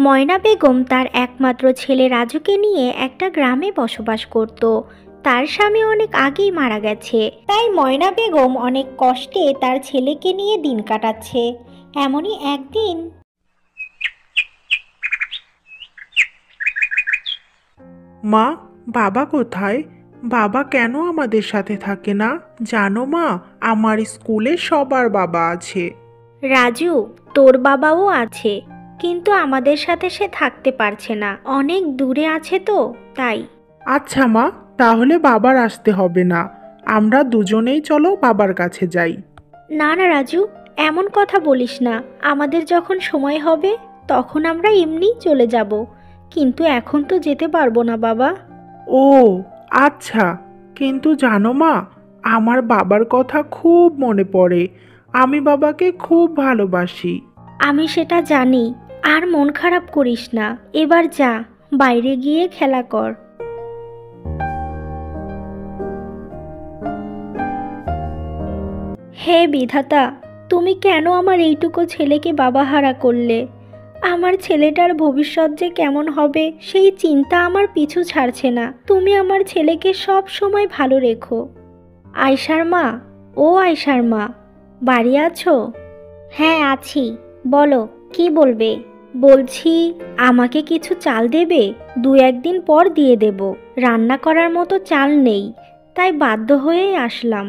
ময়না বেগম তার একমাত্র ছেলে রাজুকে নিয়ে একটা গ্রামে বসবাস করত। তার স্বামী অনেক আগেই মারা গেছে, তাই ময়না বেগম অনেক কষ্টে তার ছেলেকে নিয়ে দিন কাটাচ্ছে। এমনই একদিন মা, বাবা কোথায়? বাবা কেন আমাদের সাথে থাকে না? জানো মা, আমার স্কুলে সবার বাবা আছে। রাজু, তোর বাবাও আছে, কিন্তু আমাদের সাথে সে থাকতে পারছে না, অনেক দূরে আছে তো তাই। আচ্ছা মা, তাহলে বাবার আসতে হবে না, আমরা দুজনেই চলো বাবার কাছে যাই। না না রাজু, এমন কথা বলিস না। আমাদের যখন সময় হবে তখন আমরা এমনিই চলে যাব, কিন্তু এখন তো যেতে পারবো না বাবা। ও আচ্ছা, কিন্তু জানো মা, আমার বাবার কথা খুব মনে পড়ে। আমি বাবাকে খুব ভালোবাসি। আমি সেটা জানি, আর মন খারাপ করিস না। এবার যা, বাইরে গিয়ে খেলা কর। হে বিধাতা, তুমি কেন আমার এইটুকু ছেলেকে বাবাহারা করলে? আমার ছেলেটার ভবিষ্যৎ যে কেমন হবে সেই চিন্তা আমার পিছু ছাড়ছে না। তুমি আমার ছেলেকে সব সময় ভালো রেখো। আয়শার মা, ও আয়শার মা, বাড়ি আছো? হ্যাঁ আছি, বলো কি বলবে। বলছি, আমাকে কিছু চাল দেবে? দু একদিন পর দিয়ে দেব। রান্না করার মতো চাল নেই, তাই বাধ্য হয়েই আসলাম।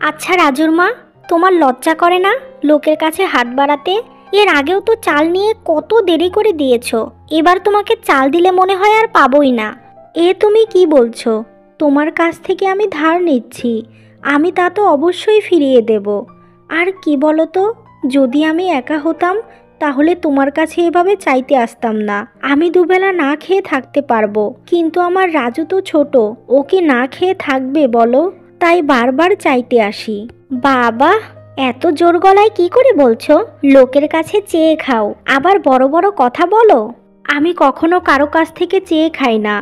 আচ্ছা রাজুর মা, তোমার লজ্জা করে না লোকের কাছে হাত বাড়াতে? এর আগেও তো চাল নিয়ে কত দেরি করে দিয়েছো, এবার তোমাকে চাল দিলে মনে হয় আর পাবোই না। এ তুমি কি বলছো? তোমার কাছ থেকে আমি ধার নিচ্ছি, আমি তা তো অবশ্যই ফিরিয়ে দেব। আর কি বলো তো, যদি আমি একা হতাম তাহলে তোমার কাছে এভাবে চাইতে আসতাম না। আমি দুবেলা না খেয়ে থাকতে পারবো, কিন্তু আমার রাজু তো ছোট, ও কি না খেয়ে থাকবে বলো? তাই বারবার চাইতে আসি। বাবা, এত জোর গলায় কি করে বলছো? লোকের কাছে চেয়ে খাও, আবার বড় বড় কথা বলো। আমি কখনো কারো কাছ থেকে চেয়ে খাই না,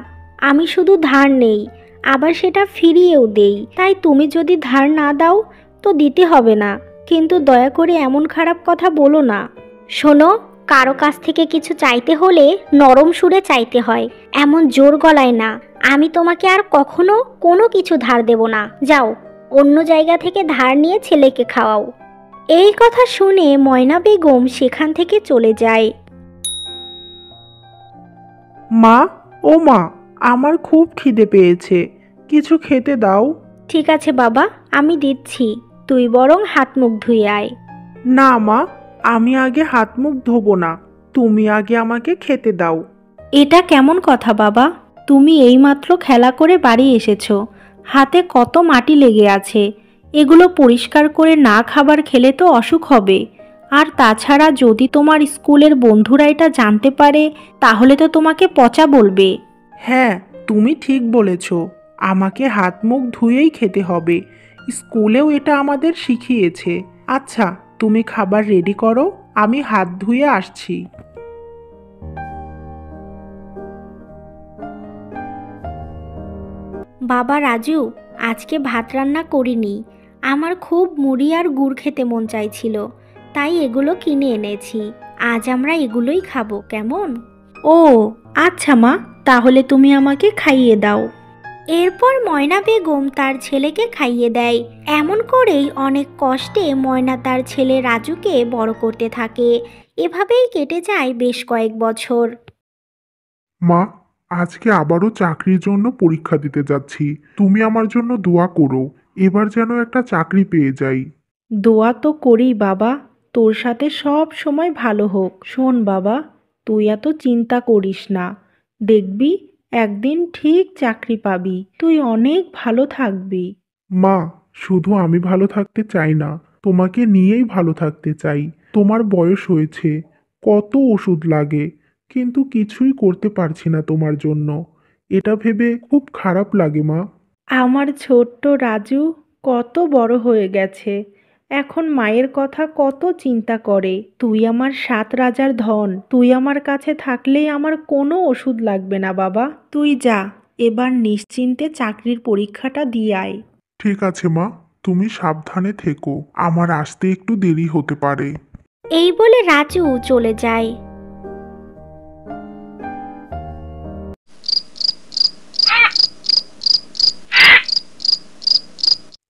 আমি শুধু ধার নেই, আবার সেটা ফিরিয়েও দেই। তাই তুমি যদি ধার না দাও তো দিতে হবে না, কিন্তু দয়া করে এমন খারাপ কথা বলো না। শোনো, কারো কাছ থেকে কিছু চাইতে হলে নরম সুরে চাইতে হয়, এমন জোর গলায় না। আমি তোমাকে আর কখনো কোনো কিছু ধার দেব না। যাও, অন্য জায়গা থেকে ধার নিয়ে ছেলেকে খাওয়াও। এই কথা শুনে ময়না বেগম সেখান থেকে চলে যায়। মা, ও মা, আমার খুব খিদে পেয়েছে, কিছু খেতে দাও। ঠিক আছে বাবা, আমি দিচ্ছি, তুই বরং হাত মুখ ধুয়ে আয়। না মা, আমি আগে হাত মুখ ধোবো না, তুমি আগে আমাকে খেতে দাও। এটা কেমন কথা বাবা? তুমি এইমাত্র খেলা করে বাড়ি এসেছো, হাতে কত মাটি লেগে আছে, এগুলো পরিষ্কার করে না খাবার খেলে তো অসুখ হবে। আর তাছাড়া যদি তোমার স্কুলের বন্ধুরা এটা জানতে পারে তাহলে তো তোমাকে পচা বলবে। হ্যাঁ, তুমি ঠিক বলেছ, আমাকে হাত মুখ ধুয়েই খেতে হবে, স্কুলেও এটা আমাদের শিখিয়েছে। আচ্ছা, তুমি খাবার রেডি করো, আমি হাত ধুয়ে আসছি। বাবা রাজু, আজকে ভাত রান্না করিনি, আমার খুব মুড়ি আর গুড় খেতে মন চাইছিল, তাই এগুলো কিনে এনেছি। আজ আমরা এগুলোই খাবো, কেমন? ও আচ্ছা মা, তাহলে তুমি আমাকে খাইয়ে দাও। এরপর ময়না বেগম তার ছেলেকে খাইয়ে দেয়। এমন করেই অনেক কষ্টে ময়না তার ছেলে রাজুকে বড় করতে থাকে। এভাবেই কেটে যায় বেশ কয়েক বছর। মা, আজকে আবারও চাকরির জন্য পরীক্ষা দিতে যাচ্ছি, তুমি আমার জন্য দোয়া করো, এবার যেন একটা চাকরি পেয়ে যাই। দোয়া তো করি বাবা, তোর সাথে সব সময় ভালো হোক। শোন বাবা, তুই এত চিন্তা করিস না, দেখবি একদিন ঠিক চাকরি পাবি, তুই অনেক ভালো থাকবি। মা, শুধু আমি ভালো থাকতে চাই না, তোমাকে নিয়েই ভালো থাকতে চাই। তোমার বয়স হয়েছে, কত ওষুধ লাগে, কিন্তু কিছুই করতে পারছি না তোমার জন্য। এটা ভেবে খুব খারাপ লাগে মা। আমার ছোট্ট রাজু কত বড় হয়ে গেছে, এখন মায়ের কথা কত চিন্তা করে। তুই আমার 7 রাজার ধন, তুই আমার কাছে থাকলেই আমার কোনো ওষুধ লাগবে না বাবা। তুই যা, এবার নিশ্চিন্তে চাকরির পরীক্ষাটা দিয়ে আয়। ঠিক আছে মা, তুমি সাবধানে থেকো, আমার আসতে একটু দেরি হতে পারে। এই বলে রাজু চলে যায়।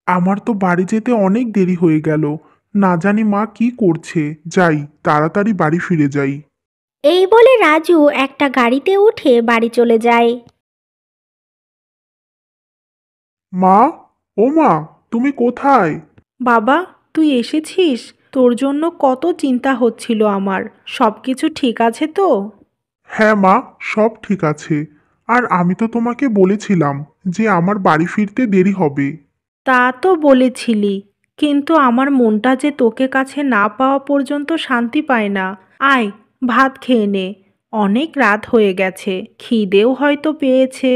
আমার তো বাড়ি যেতে অনেক দেরি হয়ে গেল। না জানি মা কি করছে। যাই, তাড়াতাড়ি বাড়ি ফিরে যাই। এই বলে রাজু একটা গাড়িতে উঠে বাড়ি চলে যায়। মা, ও মা, তুমি কোথায়? বাবা, তুই এসেছিস? তোর জন্য কত চিন্তা হচ্ছিল আমার। সব কিছু ঠিক আছে তো? হ্যাঁ মা, সব ঠিক আছে। আর আমি তো তোমাকে বলেছিলাম যে আমার বাড়ি ফিরতে দেরি হবে। তা তো বলেছিলি, কিন্তু আমার মনটা যে তোকে কাছে না পাওয়া পর্যন্ত শান্তি পায় না। আয়, ভাত খেয়ে নে। অনেক রাত হয়ে গেছে, খিদেও হয়তো পেয়েছে।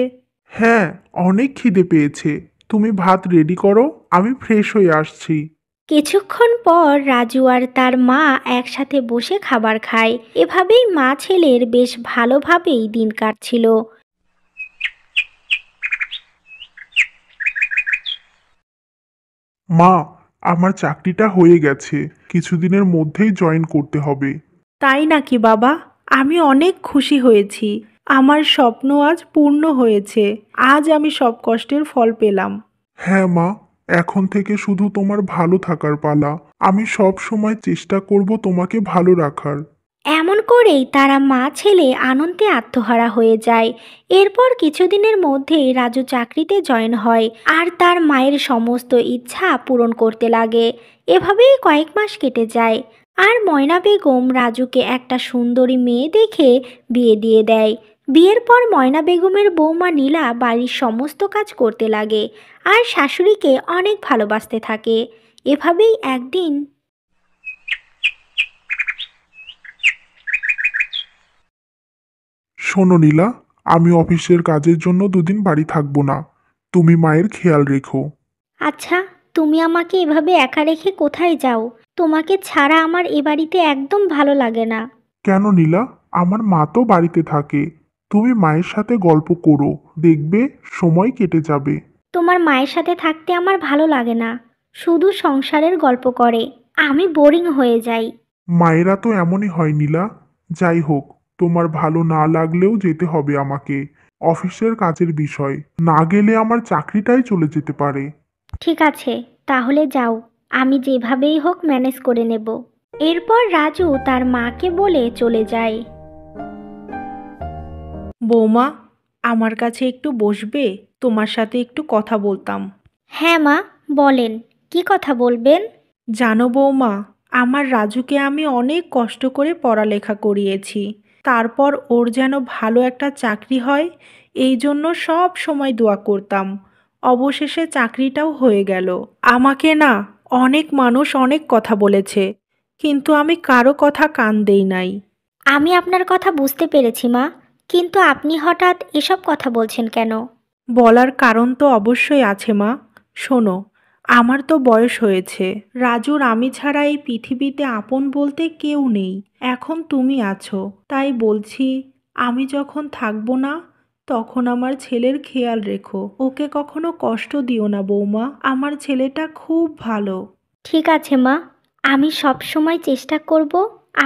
হ্যাঁ, অনেক খিদে পেয়েছে। তুমি ভাত রেডি করো, আমি ফ্রেশ হয়ে আসছি। কিছুক্ষণ পর রাজু আর তার মা একসাথে বসে খাবার খায়। এভাবেই মা ছেলের বেশ ভালোভাবেই দিন কাটছিল। মা, আমার চাকরিটা হয়ে গেছে। কিছুদিনের মধ্যেই জয়েন করতে হবে। তাই নাকি বাবা? আমি অনেক খুশি হয়েছি। আমার স্বপ্ন আজ পূর্ণ হয়েছে। আজ আমি সব কষ্টের ফল পেলাম। হ্যাঁ মা, এখন থেকে শুধু তোমার ভালো থাকার পালা। আমি সব সময় চেষ্টা করব তোমাকে ভালো রাখার। এমন করেই তারা মা ছেলে আনন্দে আত্মহারা হয়ে যায়। এরপর কিছুদিনের মধ্যেই রাজু চাকরিতে জয়েন হয় আর তার মায়ের সমস্ত ইচ্ছা পূরণ করতে লাগে। এভাবেই কয়েক মাস কেটে যায় আর ময়না বেগম রাজুকে একটা সুন্দরী মেয়ে দেখে বিয়ে দিয়ে দেয়। বিয়ের পর ময়না বেগমের বৌমা নীলা বাড়ির সমস্ত কাজ করতে লাগে আর শাশুড়িকে অনেক ভালোবাসতে থাকে। এভাবেই একদিন শোনো নীলা, আমি অফিসের কাজের জন্য দুদিন বাড়ি থাকবো না। তুমি মায়ের খেয়াল রেখো। আচ্ছা, তুমি আমাকে এভাবে একা রেখে কোথায় যাও? তোমাকে ছাড়া আমার এ বাড়িতে একদম ভালো লাগে না। কেন নীলা? আমার মা তো বাড়িতে থাকে। তুমি মায়ের সাথে গল্প করো, দেখবে সময় কেটে যাবে। তোমার মায়ের সাথে থাকতে আমার ভালো লাগে না। শুধু সংসারের গল্প করে। আমি বোরিং হয়ে যাই। মায়েরা তো এমনই হয় নীলা। যাই হোক, তোমার ভালো না লাগলেও যেতে হবে আমাকে। অফিসের কাজের বিষয়, না গেলে আমার চাকরিটাই চলে যেতে পারে। ঠিক আছে, তাহলে যাও। আমি যেভাবেই হোক ম্যানেজ করে নেব। এরপর রাজু তার মাকে বলে চলে যায়। বৌমা, আমার কাছে একটু বসবে? তোমার সাথে একটু কথা বলতাম। হ্যাঁ মা, বলেন। কি কথা বলবেন? জানো বৌমা, আমার রাজুকে আমি অনেক কষ্ট করে পড়ালেখা করিয়েছি। তারপর ওর যেন ভালো একটা চাকরি হয়, এই জন্য সব সময় দোয়া করতাম। অবশেষে চাকরিটাও হয়ে গেল। আমাকে না অনেক মানুষ অনেক কথা বলেছে, কিন্তু আমি কারো কথা কান দেই নাই। আমি আপনার কথা বুঝতে পেরেছি মা, কিন্তু আপনি হঠাৎ এসব কথা বলছেন কেন? বলার কারণ তো অবশ্যই আছে মা। শোনো, আমার তো বয়স হয়েছে। রাজুর আমি ছাড়া এই পৃথিবীতে আপন বলতে কেউ নেই। এখন তুমি আছো, তাই বলছি, আমি যখন থাকবো না, তখন আমার ছেলের খেয়াল রেখো। ওকে কখনো কষ্ট দিও না বৌমা। আমার ছেলেটা খুব ভালো। ঠিক আছে মা, আমি সব সময় চেষ্টা করব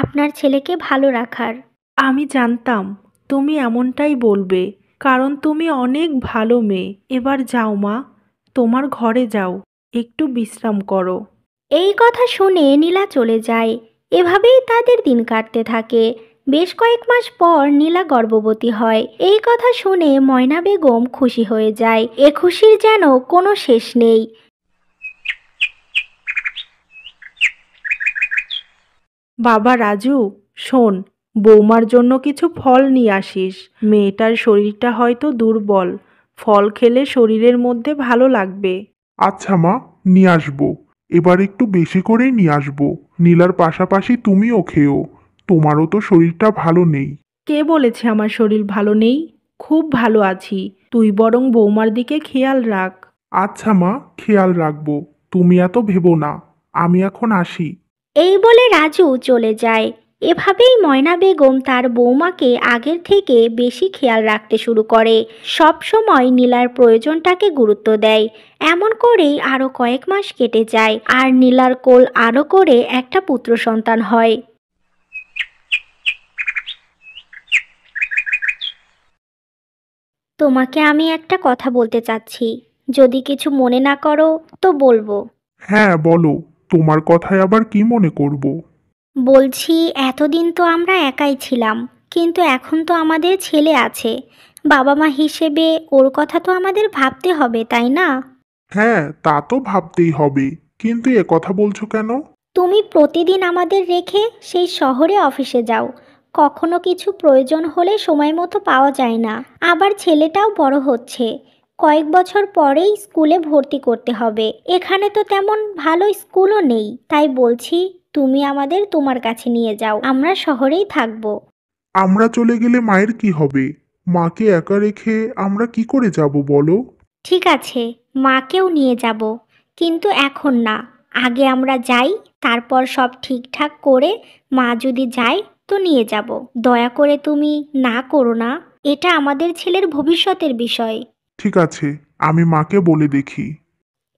আপনার ছেলেকে ভালো রাখার। আমি জানতাম তুমি এমনটাই বলবে, কারণ তুমি অনেক ভালো মেয়ে। এবার যাও মা, তোমার ঘরে যাও, একটু বিশ্রাম করো। এই কথা শুনে নীলা চলে যায়। এভাবেই তাদের দিন কাটতে থাকে। বেশ কয়েক মাস পর নীলা গর্ভবতী হয়। এই কথা শুনে ময়না বেগম খুশি হয়ে যায়। এ খুশির যেন কোনো শেষ নেই। বাবা রাজু, শোন, বৌমার জন্য কিছু ফল নিয়ে আসিস। মেয়েটার শরীরটা হয়তো দুর্বল, ফল খেলে শরীরের মধ্যে ভালো লাগবে। আচ্ছা মা, নিয়ে আসবো। এবার একটু বেশি করেই নিয়ে আসবো। নীলার পাশাপাশি তুমিও খেও। তোমারও তো শরীরটা ভালো নেই। কে বলেছে আমার শরীর ভালো নেই? খুব ভালো আছি। তুই বরং বৌমার দিকে খেয়াল রাখ। আচ্ছা মা, খেয়াল রাখবো। তুমি এত ভেবো না। আমি এখন আসি। এই বলে রাজু চলে যায়। এভাবেই ময়না বেগম তার বৌমাকে আগের থেকে বেশি খেয়াল রাখতে শুরু করে। সব সময় নীলার প্রয়োজনটাকে গুরুত্ব দেয়। এমন করেই আরো কয়েক মাস কেটে যায় আর নীলার কোল আরো করে একটা পুত্র সন্তান হয়। তোমাকে আমি একটা কথা বলতে চাচ্ছি। যদি কিছু মনে না করো তো বলবো। হ্যাঁ বলো, তোমার কথায় আবার কি মনে করব? বলছি, এতদিন তো আমরা একাই ছিলাম, কিন্তু এখন তো আমাদের ছেলে আছে। বাবা মা হিসেবে ওর কথা তো আমাদের ভাবতে হবে, তাই না? হ্যাঁ, তা তো ভাবতেই হবে, কিন্তু এ কথা বলছো কেন? তুমি প্রতিদিন আমাদের রেখে সেই শহরে অফিসে যাও। কখনো কিছু প্রয়োজন হলে সময় মতো পাওয়া যায় না। আবার ছেলেটাও বড় হচ্ছে, কয়েক বছর পরেই স্কুলে ভর্তি করতে হবে। এখানে তো তেমন ভালো স্কুলও নেই, তাই বলছি তুমি আমাদের তোমার কাছে নিয়ে যাও, আমরা শহরেই থাকবো। আমরা চলে গেলে মায়ের কি হবে? মাকে একা রেখে আমরা কি করে যাব বলো? ঠিক আছে, মাকেও নিয়ে যাব, কিন্তু এখন না। আগে আমরা যাই, তারপর সব ঠিকঠাক করে মা যদি যায় তো নিয়ে যাব। দয়া করে তুমি না করো না, এটা আমাদের ছেলের ভবিষ্যতের বিষয়। ঠিক আছে, আমি মাকে বলে দেখি।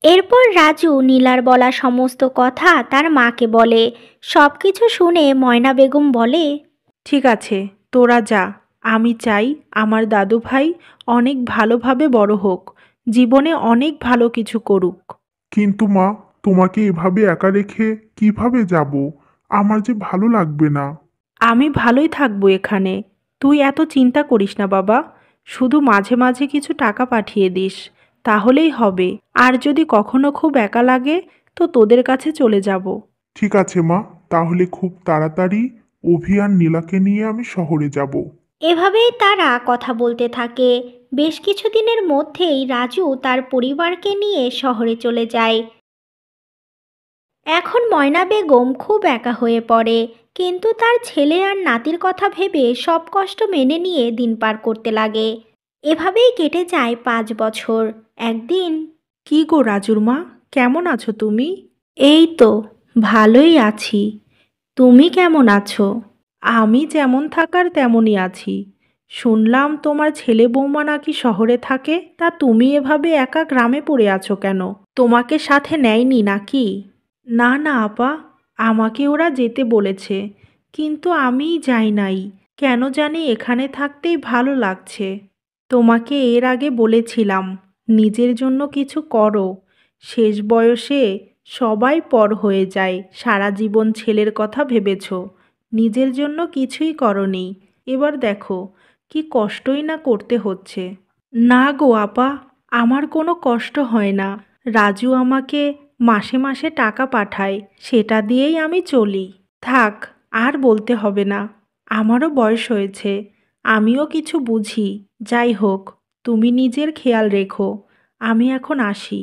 এরপর রাজু নীলার বলা সমস্ত কথা তার মাকে বলে। সব কিছু শুনে ময়না বেগম বলে, ঠিক আছে, তোরা যা। আমি চাই আমার দাদু ভাই অনেক ভালোভাবে বড় হোক, জীবনে অনেক ভালো কিছু করুক। কিন্তু মা, তোমাকে এভাবে একা রেখে কিভাবে যাব? আমার যে ভালো লাগবে না। আমি ভালোই থাকবো এখানে, তুই এত চিন্তা করিস না বাবা। শুধু মাঝে মাঝে কিছু টাকা পাঠিয়ে দিস, তাহলেই হবে। আর যদি কখনো খুব একা লাগে তো তোদের কাছে চলে যাব। ঠিক আছে মা, তাহলে খুব তাড়াতাড়ি অভি আর নীলাকে নিয়ে আমি শহরে যাব। এভাবেই তারা কথা বলতে থাকে। বেশ কিছুদিনের মধ্যেই রাজু তার পরিবারকে নিয়ে শহরে চলে যায়। এখন ময়না বেগম খুব একা হয়ে পড়ে, কিন্তু তার ছেলে আর নাতির কথা ভেবে সব কষ্ট মেনে নিয়ে দিন পার করতে লাগে। এভাবেই কেটে যায় 5 বছর। একদিন, কি গো রাজুর মা, কেমন আছো তুমি? এই তো ভালোই আছি। তুমি কেমন আছো? আমি যেমন থাকার তেমনই আছি। শুনলাম তোমার ছেলে বৌমা নাকি শহরে থাকে, তা তুমি এভাবে একা গ্রামে পড়ে আছো কেন? তোমাকে সাথে নেয়নি নাকি? না না আপা, আমাকে ওরা যেতে বলেছে, কিন্তু আমিই যাই নাই। কেন জানি এখানে থাকতেই ভালো লাগছে। তোমাকে এর আগে বলেছিলাম নিজের জন্য কিছু করো। শেষ বয়সে সবাই পর হয়ে যায়, সারা জীবন ছেলের কথা ভেবেছ, নিজের জন্য কিছুই করনি। এবার দেখো কি কষ্টই না করতে হচ্ছে। না গো আপা, আমার কোনো কষ্ট হয় না। রাজু আমাকে মাসে মাসে টাকা পাঠায়, সেটা দিয়েই আমি চলি। থাক, আর বলতে হবে না। আমারও বয়স হয়েছে, আমিও কিছু বুঝি। যাই হোক, তুমি নিজের খেয়াল রেখো। আমি এখন আসি।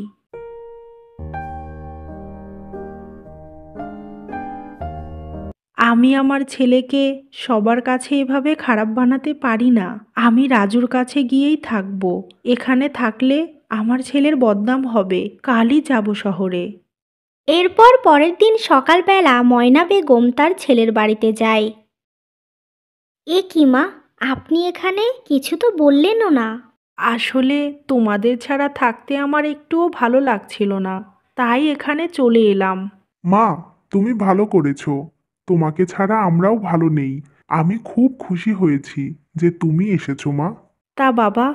আমি আমার ছেলেকে সবার কাছে এভাবে খারাপ বানাতে পারি না। আমি রাজুর কাছে গিয়েই থাকবো। এখানে থাকলে আমার ছেলের বদনাম হবে। কালই যাব শহরে। এরপর পরের দিন সকালবেলা ময়না বেগম তার ছেলের বাড়িতে যায়। এ কি মা, আপনি এখানে? কিছু তো বললেনও না। আসলে তোমাদের ছাড়া থাকতে আমার একটুও ভালো লাগছিল না, তাই এখানে চলে এলাম। মা, তুমি ভালো করেছো। তোমাকে ছাড়া আমরাও ভালো নেই। আমি খুব খুশি হয়েছি যে তুমি এসেছো মা। তা বাবা,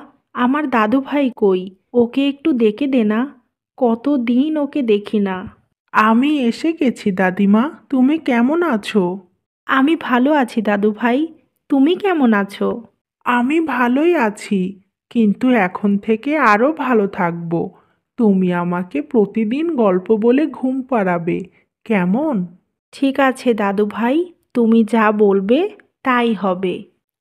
আমার দাদু ভাই কই? ওকে একটু ডেকে দে না, কতদিন ওকে দেখি না। আমি এসে গেছি দাদিমা, তুমি কেমন আছো? আমি ভালো আছি দাদু ভাই, তুমি কেমন আছো? আমি ভালোই আছি, কিন্তু এখন থেকে আরো ভালো থাকবো। তুমি আমাকে প্রতিদিন গল্প বলে ঘুম পাড়াবে, কেমন? ঠিক আছে দাদু ভাই, তুমি যা বলবে তাই হবে।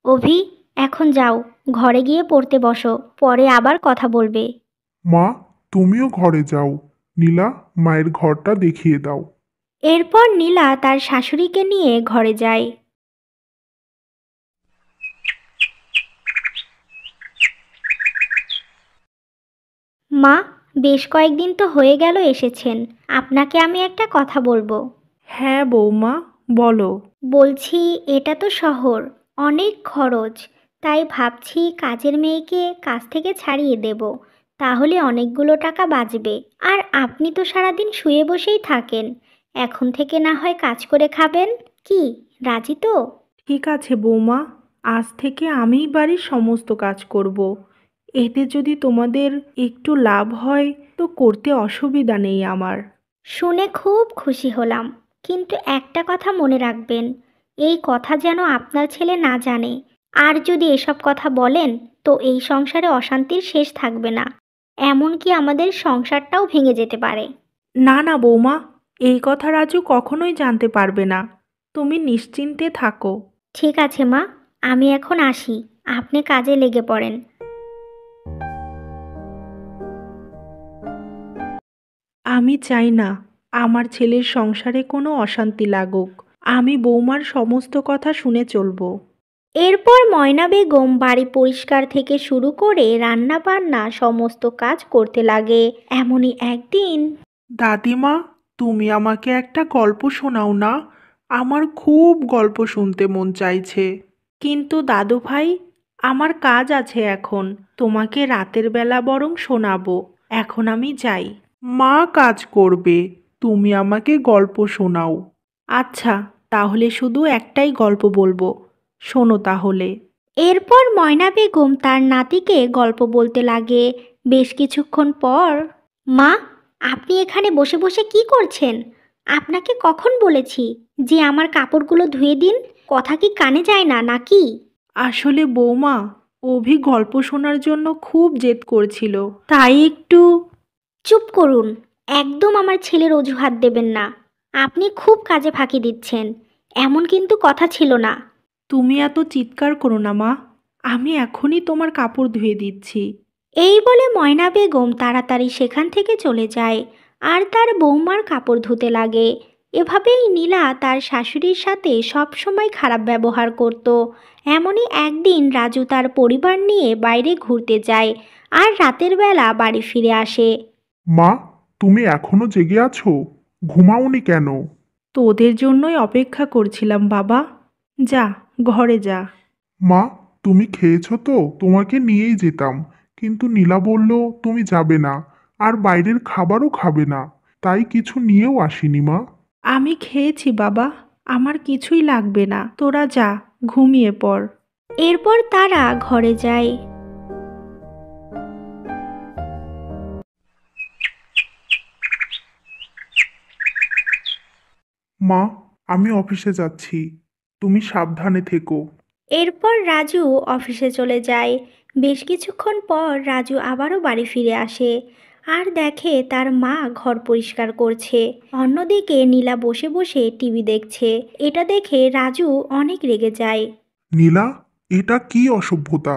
অভি, এখন যাও, ঘরে গিয়ে পড়তে বসো, পরে আবার কথা বলবে। মা, তুমিও ঘরে যাও। নীলা, মায়ের ঘরটা দেখিয়ে দাও। এরপর নীলা তার শাশুড়িকে নিয়ে ঘরে যায়। মা, বেশ কয়েকদিন তো হয়ে গেল এসেছেন, আপনাকে আমি একটা কথা বলবো। হ্যাঁ বৌমা, বলো। বলছি, এটা তো শহর, অনেক খরচ, তাই ভাবছি কাজের মেয়েকে কাজ থেকে ছাড়িয়ে দেব, তাহলে অনেকগুলো টাকা বাঁচবে। আর আপনি তো সারাদিন শুয়ে বসেই থাকেন, এখন থেকে না হয় কাজ করে খাবেন। কি, রাজি তো? ঠিক আছে বৌমা, আজ থেকে আমিই বাড়ির সমস্ত কাজ করব। এতে যদি তোমাদের একটু লাভ হয় তো করতে অসুবিধা নেই আমার। শুনে খুব খুশি হলাম, কিন্তু একটা কথা মনে রাখবেন, এই কথা যেন আপনার ছেলে না জানে। আর যদি এসব কথা বলেন তো এই সংসারে অশান্তির শেষ থাকবে না, এমনকি আমাদের সংসারটাও ভেঙে যেতে পারে। না না বৌমা, এই কথা রাজু কখনোই জানতে পারবে না। তুমি নিশ্চিন্তে থাকো। ঠিক আছে মা, আমি এখন আসি, আপনি কাজে লেগে পড়েন। আমি চাই না আমার ছেলের সংসারে কোনো অশান্তি লাগুক। আমি বৌমার সমস্ত কথা শুনে চলবো। এরপর ময়না বেগম বাড়ি পরিষ্কার থেকে শুরু করে রান্না বান্না সমস্ত কাজ করতে লাগে। এমনই একদিন দাদিমা, তুমি আমাকে একটা গল্প শোনাও না, আমার খুব গল্প শুনতে মন চাইছে। কিন্তু দাদু ভাই, আমার কাজ আছে এখন, তোমাকে রাতের বেলা বরং শোনাবো। এখন আমি যাই। মা কাজ করবে, তুমি আমাকে গল্প শোনাও। আচ্ছা, তাহলে শুধু একটাই গল্প বলবো, শোনো তাহলে। এরপর ময়না বেগম তার নাতিকে গল্প বলতে লাগে। বেশ কিছুক্ষণ পর, মা, আপনি এখানে বসে বসে কি করছেন? আপনাকে কখন বলেছি যে আমার কাপড়গুলো ধুয়ে দিন? কথা কি কানে যায় না নাকি? আসলে বৌমা, অভি গল্প শোনার জন্য খুব জেদ করছিল, তাই একটু। চুপ করুন, একদম আমার ছেলের অজুহাত দেবেন না। আপনি খুব কাজে ফাঁকি দিচ্ছেন, এমন কিন্তু কথা ছিল না। তুমি এত চিৎকার করো না মা, আমি এখনই তোমার কাপড় ধুয়ে দিচ্ছি। এই বলে ময়না বেগম তাড়াতাড়ি সেখান থেকে চলে যায় আর তার বৌমার কাপড় ধুতে লাগে। এভাবেই নীলা তার শাশুড়ির সাথে সব সময় খারাপ ব্যবহার করত। এমনই একদিন রাজু তার পরিবার নিয়ে বাইরে ঘুরতে যায় আর রাতের বেলা বাড়ি ফিরে আসে। মা, তুমি এখনো জেগে আছো? ঘুমাওনি কেন? তোদের জন্যই অপেক্ষা করছিলাম বাবা। যা, ঘরে যা। মা, তুমি খেয়েছো তো? তোমাকে নিয়েই যেতাম, কিন্তু নীলা বলল তুমি যাবে না, আর বাইরের খাবারও খাবে না, তাই কিছু নিয়েও আসিনি মা। আমি খেয়েছি বাবা, আমার কিছুই লাগবে না, তোরা যা, ঘুমিয়ে পড়। এরপর তারা ঘরে যায়। মা, আমি অফিসে যাচ্ছি, তুমি সাবধানে থেকো। এরপর রাজু অফিসে চলে যায়। বেশ কিছুক্ষণ পর রাজু আবারও বাড়ি ফিরে আসে আর দেখে তার মা ঘর পরিষ্কার করছে। অন্যদিকে নীলা বসে বসে টিভি দেখছে। এটা দেখে রাজু অনেক রেগে যায়। নীলা, এটা কি অসভ্যতা!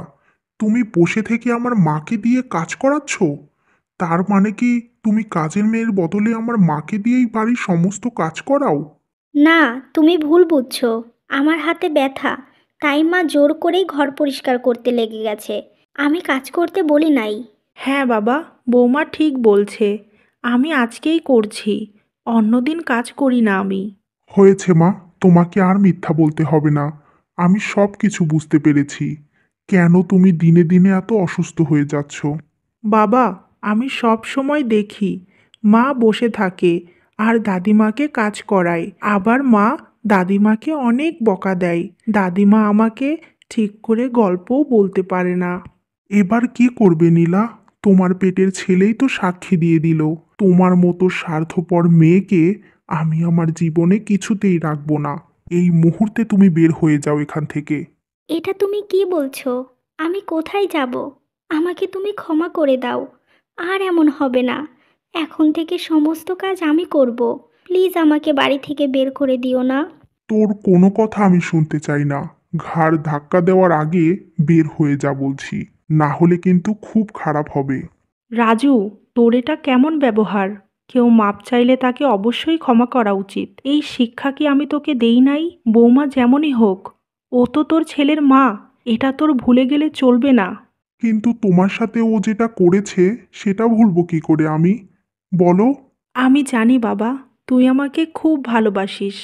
তুমি বসে থেকে আমার মাকে দিয়ে কাজ করাচ্ছ? তার মানে কি তুমি কাজের মেয়ের বদলে আমার মাকে দিয়েই বাড়ির সমস্ত কাজ করাও? না, তুমি ভুল বুঝছো, আমার হাতে ব্যথা, তাই মা জোর করেই ঘর পরিষ্কার করতে লেগে গেছে, আমি কাজ করতে বলি নাই। হ্যাঁ বাবা, বৌমা ঠিক বলছে, আমি আজকেই করছি, অন্যদিন কাজ করি না আমি। হয়েছে মা, তোমাকে আর মিথ্যা বলতে হবে না। আমি সব কিছু বুঝতে পেরেছি, কেন তুমি দিনে দিনে এত অসুস্থ হয়ে যাচ্ছ। বাবা, আমি সব সময় দেখি মা বসে থাকে আর দাদিমাকে কাজ করায়, আবার মা দাদিমাকে অনেক বকা দেয়। দাদিমা আমাকে ঠিক করে গল্পও বলতে পারে না। এবার কি করবে নীলা? তোমার পেটের ছেলেই তো সাক্ষী দিয়ে দিল। তোমার মতো স্বার্থপর মেয়েকে আমি আমার জীবনে কিছুতেই রাখবো না। এই মুহূর্তে তুমি বের হয়ে যাও এখান থেকে। এটা তুমি কি বলছো? আমি কোথায় যাব? আমাকে তুমি ক্ষমা করে দাও, আর এমন হবে না। এখন থেকে সমস্ত কাজ আমি করব। প্লিজ আমাকে বাড়ি থেকে বের করে দিও না। তোর কোনো কথা আমি শুনতে চাই না। ঘাড় ধাক্কা দেওয়ার আগে বের হয়ে যা বলছি, না হলে কিন্তু খুব খারাপ হবে। রাজু, তোর এটা কেমন ব্যবহার? কেউ মাপ চাইলে তাকে অবশ্যই ক্ষমা করা উচিত। এই শিক্ষা কি আমি তোকে দেই নাই? বৌমা যেমনই হোক, ও তো তোর ছেলের মা, এটা তোর ভুলে গেলে চলবে না। কিন্তু তোমার সাথে ও যেটা করেছে সেটা ভুলবো কি করে আমি? বলো। আমি জানি বাবা, তুই আমাকে খুব ভালোবাসিস,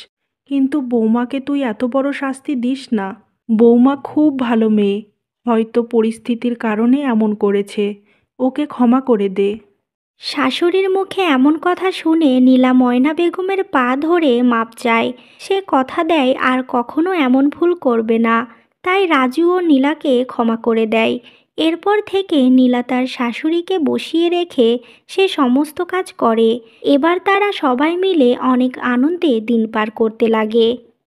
কিন্তু বৌমাকে তুই এত বড় শাস্তি দিস না। বৌমা খুব ভালো মেয়ে, হয়তো পরিস্থিতির কারণে এমন করেছে, ওকে ক্ষমা করে দে। শাশুড়ির মুখে এমন কথা শুনে নীলা ময়না বেগমের পা ধরে মাপ চায়। সে কথা দেয় আর কখনো এমন ভুল করবে না। তাই রাজু ও নীলাকে ক্ষমা করে দেয়। এরপর থেকে নীলা তার শাশুড়িকে বসিয়ে রেখে সে সমস্ত কাজ করে। এবার তারা সবাই মিলে অনেক আনন্দে দিন পার করতে লাগে।